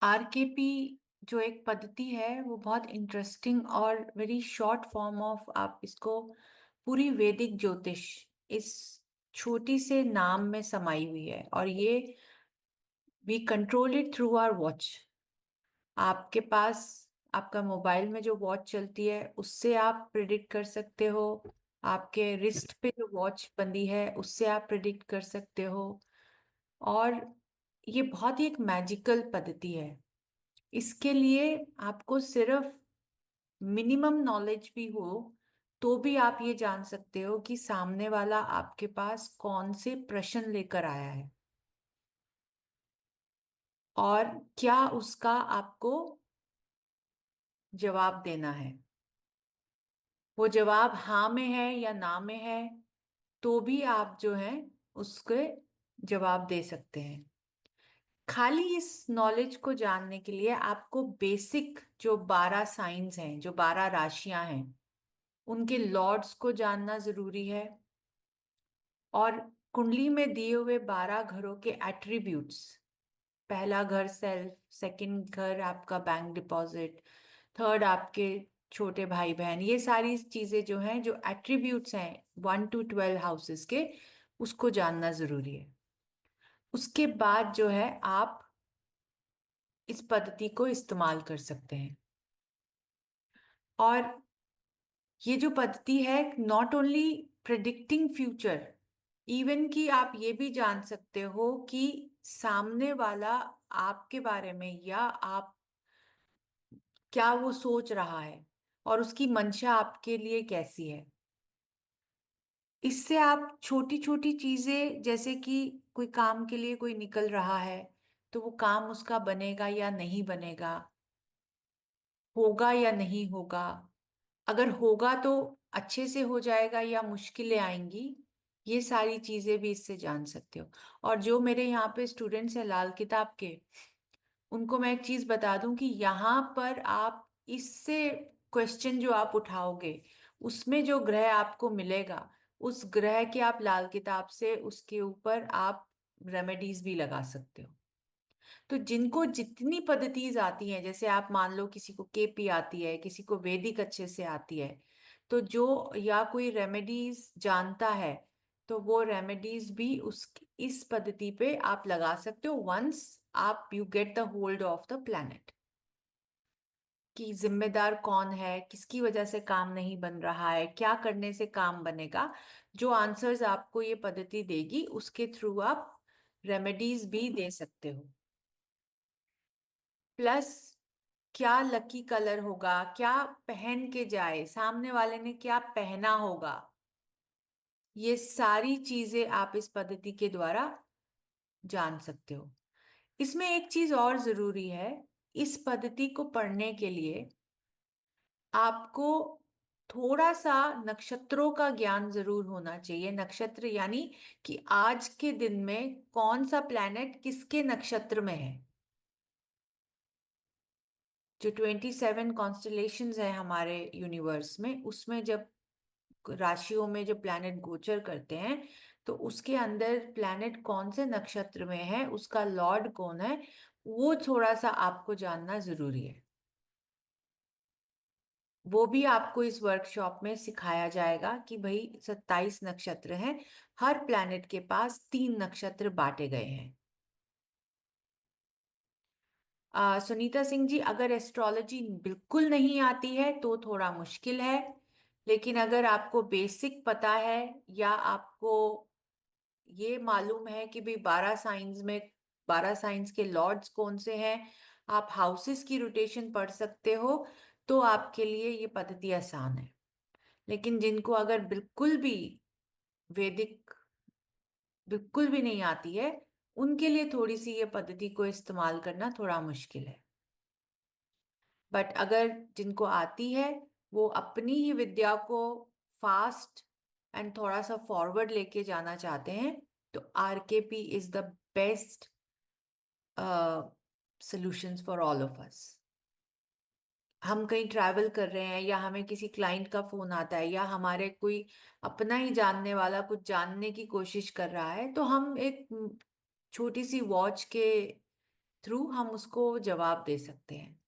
आरकेपी जो एक पद्धति है वो बहुत इंटरेस्टिंग और वेरी शॉर्ट फॉर्म ऑफ आप इसको पूरी वैदिक ज्योतिष इस छोटी से नाम में समाई हुई है। और ये we control it through our watch. आपके पास आपका मोबाइल में जो वॉच चलती है उससे आप प्रिडिक्ट कर सकते हो। आपके रिस्ट पे जो वॉच बंदी है उससे आप प्रिडिक्ट कर सकते हो। और ये बहुत ही एक मैजिकल पद्धति है। इसके लिए आपको सिर्फ मिनिमम नॉलेज भी हो तो भी आप ये जान सकते हो कि सामने वाला आपके पास कौन से प्रश्न लेकर आया है और क्या उसका आपको जवाब देना है। वो जवाब हाँ में है या ना में है तो भी आप जो है उसके जवाब दे सकते हैं। खाली इस नॉलेज को जानने के लिए आपको बेसिक जो 12 साइंस हैं, जो 12 राशियां हैं, उनके लॉर्ड्स को जानना जरूरी है। और कुंडली में दिए हुए 12 घरों के एट्रीब्यूट्स, पहला घर सेल्फ, सेकंड घर आपका बैंक डिपॉजिट, थर्ड आपके छोटे भाई बहन, ये सारी चीजें जो हैं, जो एट्रीब्यूट्स हैं 1 to 12 हाउसेस के, उसको जानना जरूरी है। उसके बाद जो है आप इस पद्धति को इस्तेमाल कर सकते हैं। और ये जो पद्धति है not only predicting future, even कि आप ये भी जान सकते हो कि सामने वाला आपके बारे में या आप क्या वो सोच रहा है और उसकी मंशा आपके लिए कैसी है। इससे आप छोटी छोटी चीजें, जैसे कि कोई काम के लिए कोई निकल रहा है तो वो काम उसका बनेगा या नहीं बनेगा, होगा या नहीं होगा, अगर होगा तो अच्छे से हो जाएगा या मुश्किलें आएंगी, ये सारी चीजें भी इससे जान सकते हो। और जो मेरे यहाँ पे स्टूडेंट्स हैं लाल किताब के, उनको मैं एक चीज बता दूं कि यहाँ पर आप इससे क्वेश्चन जो आप उठाओगे उसमें जो ग्रह आपको मिलेगा, उस ग्रह के आप लाल किताब से उसके ऊपर आप रेमेडीज भी लगा सकते हो। तो जिनको जितनी पद्धतिज आती हैं, जैसे आप मान लो किसी को केपी आती है, किसी को वैदिक अच्छे से आती है, तो जो या कोई रेमेडीज जानता है तो वो रेमेडीज भी उस इस पद्धति पे आप लगा सकते हो वंस आप you get the hold of the planet. कि जिम्मेदार कौन है, किसकी वजह से काम नहीं बन रहा है, क्या करने से काम बनेगा, जो आंसर्स आपको ये पद्धति देगी उसके थ्रू आप रेमेडीज भी दे सकते हो। प्लस क्या लकी कलर होगा, क्या पहन के जाए, सामने वाले ने क्या पहना होगा, ये सारी चीजें आप इस पद्धति के द्वारा जान सकते हो। इसमें एक चीज और जरूरी है, इस पद्धति को पढ़ने के लिए आपको थोड़ा सा नक्षत्रों का ज्ञान जरूर होना चाहिए। नक्षत्र यानी कि आज के दिन में कौन सा प्लैनेट किसके नक्षत्र में है। जो 27 कॉन्स्टलेशंस है हमारे यूनिवर्स में, उसमें जब राशियों में जो प्लैनेट गोचर करते हैं तो उसके अंदर प्लैनेट कौन से नक्षत्र में है, उसका लॉर्ड कौन है, वो थोड़ा सा आपको जानना जरूरी है। वो भी आपको इस वर्कशॉप में सिखाया जाएगा कि भाई 27 नक्षत्र हैं, हर प्लैनेट के पास 3 नक्षत्र बांटे गए हैं। सुनीता सिंह जी, अगर एस्ट्रोलॉजी बिल्कुल नहीं आती है तो थोड़ा मुश्किल है, लेकिन अगर आपको बेसिक पता है या आपको ये मालूम है कि भाई 12 साइंस में 12 साइंस के लॉर्ड्स कौन से हैं, आप हाउसेस की रोटेशन पढ़ सकते हो, तो आपके लिए ये पद्धति आसान है। लेकिन जिनको अगर वैदिक बिल्कुल भी नहीं आती है, उनके लिए थोड़ी सी ये पद्धति को इस्तेमाल करना थोड़ा मुश्किल है। बट अगर जिनको आती है वो अपनी ही विद्या को फास्ट एंड थोड़ा सा फॉरवर्ड लेके जाना चाहते हैं, तो RKP is the best solutions for all of us. हम कहीं ट्रैवल कर रहे हैं या हमें किसी क्लाइंट का फोन आता है या हमारे कोई अपना ही जानने वाला कुछ जानने की कोशिश कर रहा है, तो हम एक छोटी सी वॉच के थ्रू हम उसको जवाब दे सकते हैं।